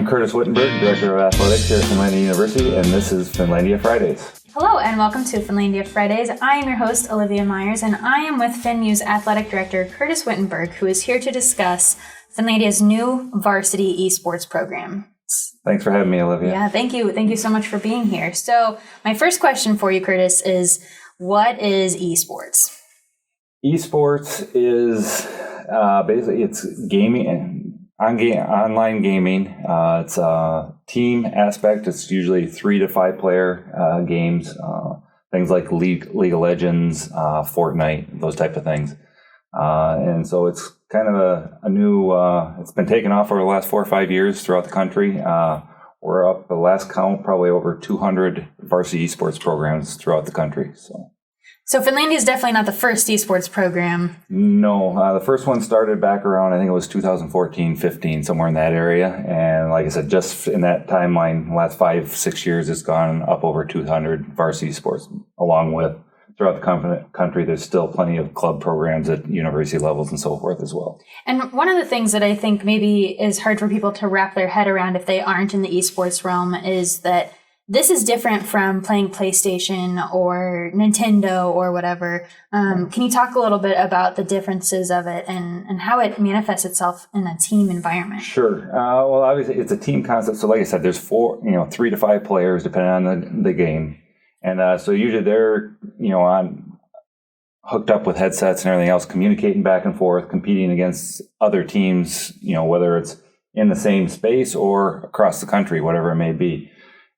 Curtis Wittenberg, Director of Athletics here at Finlandia University, and this is Finlandia Fridays. Hello and welcome to Finlandia Fridays. I am your host, Olivia Myers, and I am with FinnU's Athletic Director, Curtis Wittenberg, who is here to discuss Finlandia's new varsity esports program. Thanks for having me, Olivia. Yeah, thank you. Thank you so much for being here. So my first question for you, Curtis, is what is esports? Esports is basically it's gaming, online gaming. It's a team aspect. It's usually 3 to 5 player games, things like League of Legends, Fortnite, those type of things. And so it's kind of a new, it's been taken off over the last 4 or 5 years throughout the country. We're up, the last count, probably over 200 varsity esports programs throughout the country. So Finlandia is definitely not the first esports program. No, the first one started back around, I think it was 2014, 15, somewhere in that area. And like I said, just in that timeline, the last 5-6 years, it's gone up over 200 varsity sports, along with throughout the country, there's still plenty of club programs at university levels and so forth as well. And one of the things that I think maybe is hard for people to wrap their head around if they aren't in the esports realm is that this is different from playing PlayStation or Nintendo or whatever. Can you talk a little bit about the differences of it and how it manifests itself in a team environment? Sure. Well, obviously, it's a team concept. So like I said, there's 3 to 5 players depending on the game. And so usually they're, hooked up with headsets and everything else, communicating back and forth, competing against other teams, whether it's in the same space or across the country, whatever it may be.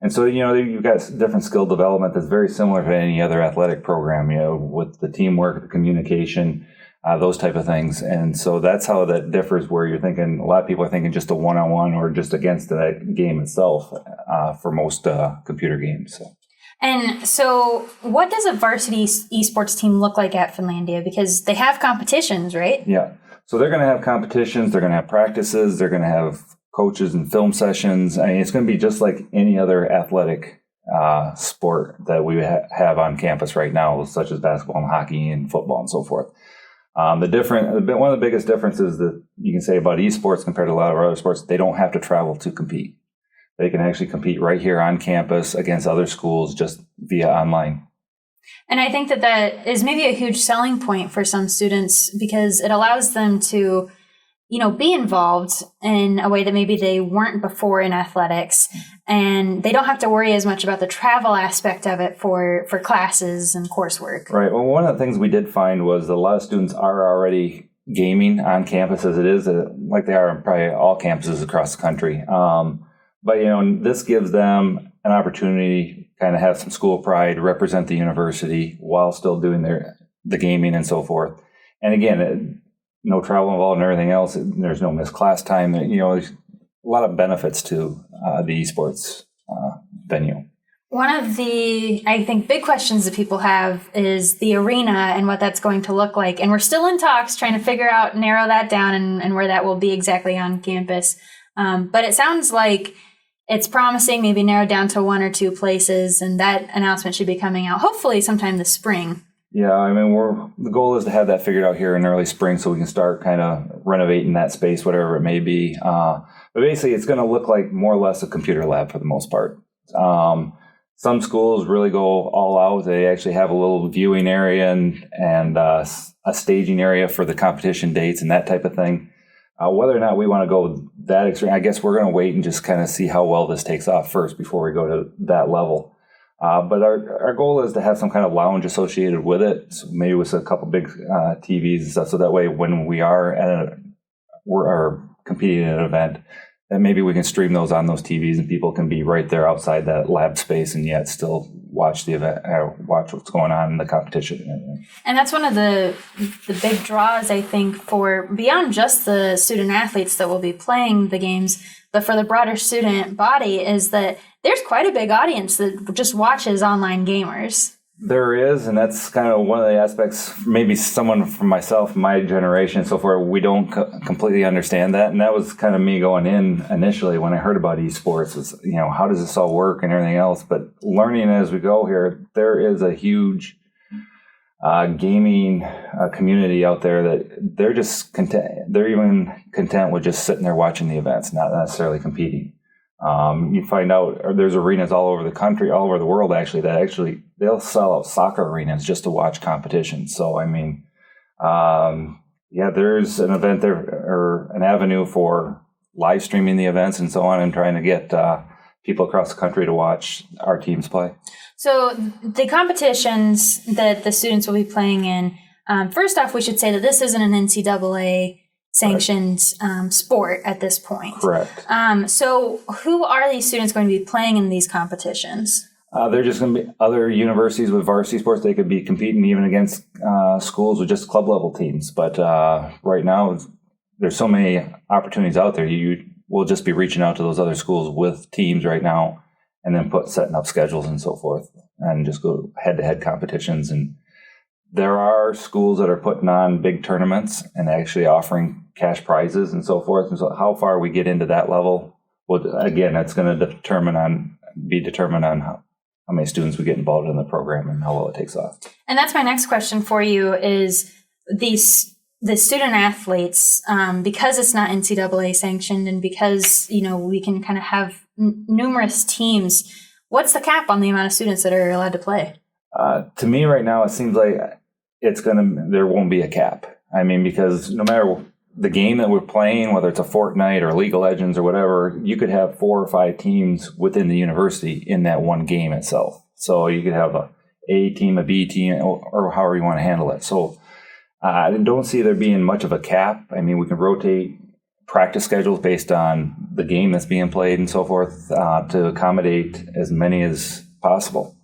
And so, you've got different skill development that's very similar to any other athletic program, with the teamwork, the communication, those type of things. And so that's how that differs, where you're thinking, a lot of people are thinking just a one-on-one or just against that game itself for most computer games. And so what does a varsity esports team look like at Finlandia? Because they have competitions, right? Yeah. So they're going to have competitions. They're going to have practices. They're going to have coaches and film sessions. I mean, it's going to be just like any other athletic sport that we have on campus right now, such as basketball and hockey and football and so forth. One of the biggest differences that you can say about esports compared to a lot of other sports, they don't have to travel to compete. They can actually compete right here on campus against other schools just via online. And I think that is maybe a huge selling point for some students because it allows them to, be involved in a way that maybe they weren't before in athletics. And they don't have to worry as much about the travel aspect of it for classes and coursework. Right. Well, one of the things we did find was that a lot of students are already gaming on campus as it is, like they are on probably all campuses across the country. But, this gives them an opportunity to kind of have some school pride, represent the university while still doing the gaming and so forth. And again, no travel involved and everything else. There's no missed class time. There's a lot of benefits to the esports venue. One of the, I think, big questions that people have is the arena and what that's going to look like. And we're still in talks trying to narrow that down and where that will be exactly on campus. But it sounds like it's promising, maybe narrowed down to 1 or 2 places, and that announcement should be coming out hopefully sometime this spring. Yeah, I mean, the goal is to have that figured out here in early spring so we can start kind of renovating that space, whatever it may be. But basically, it's going to look like more or less a computer lab for the most part. Some schools really go all out. They actually have a little viewing area and a staging area for the competition dates and that type of thing. Whether or not we want to go that extreme, I guess we're going to wait and just kind of see how well this takes off first before we go to that level. But our goal is to have some kind of lounge associated with it, so maybe with a couple big TVs and stuff, so that way when we are competing in an event, then maybe we can stream those on those TVs and people can be right there outside that lab space and yet still watch the event, watch what's going on in the competition. And that's one of the big draws, I think, for beyond just the student athletes that will be playing the games, but for the broader student body is that there's quite a big audience that just watches online gamers. There is, and that's kind of one of the aspects, maybe someone from myself, my generation, so forth, we don't completely understand that. And that was kind of me going in initially when I heard about esports, is, how does this all work and everything else? But learning as we go here, there is a huge gaming community out there that they're just content. They're even content with just sitting there watching the events, not necessarily competing. You find out there's arenas all over the country, all over the world actually, they'll sell out soccer arenas just to watch competitions. So I mean, there's an event there or an avenue for live streaming the events and so on, and trying to get people across the country to watch our teams play. So the competitions that the students will be playing in, first off, we should say that this isn't an NCAA sanctioned sport at this point. Correct. So who are these students going to be playing in these competitions? They're just going to be other universities with varsity sports. They could be competing even against schools with just club level teams. But right now, there's so many opportunities out there. We'll just be reaching out to those other schools with teams right now, and then setting up schedules and so forth, and just go head-to-head competitions. And there are schools that are putting on big tournaments and actually offering cash prizes and so forth. And so how far we get into that level, well, again, that's going to be determined on how many students we get involved in the program and how well it takes off. And that's my next question for you is the student athletes, because it's not NCAA sanctioned and because, we can kind of have numerous teams, what's the cap on the amount of students that are allowed to play? To me right now, it seems like there won't be a cap. I mean, because no matter the game that we're playing, whether it's a Fortnite or League of Legends or whatever, you could have 4 or 5 teams within the university in that one game itself. So you could have a A team, a B team, or however you want to handle it. So I don't see there being much of a cap. I mean, we can rotate practice schedules based on the game that's being played and so forth to accommodate as many as possible.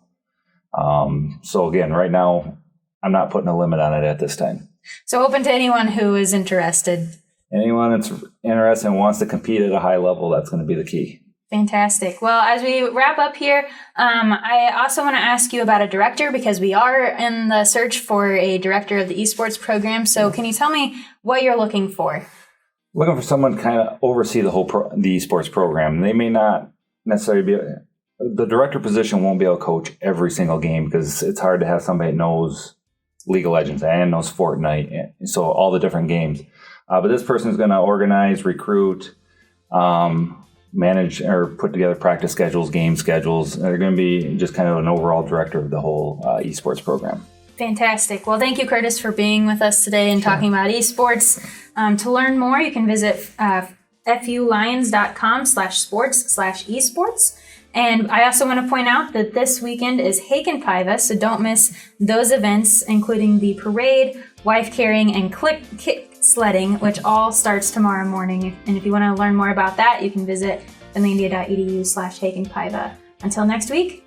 So again, right now, I'm not putting a limit on it at this time. So open to anyone who is interested. Anyone that's interested and wants to compete at a high level, that's going to be the key. Fantastic. Well, as we wrap up here, I also want to ask you about a director, because we are in the search for a director of the esports program. So can you tell me what you're looking for? Looking for someone to kind of oversee the whole the esports program. They may not necessarily be the director position won't be able to coach every single game, because it's hard to have somebody that knows League of Legends and knows Fortnite, so all the different games. But this person is going to organize, recruit, manage, or put together practice schedules, game schedules. They're going to be just kind of an overall director of the whole esports program. Fantastic. Well, thank you, Curtis, for being with us today and talking about esports. To learn more, you can visit fulions.com/sports/esports. And I also want to point out that this weekend is Hakenpaiva, so don't miss those events, including the parade, wife carrying, and kick sledding, which all starts tomorrow morning. And if you want to learn more about that, you can visit finlandia.edu/Hakenpaiva. Until next week,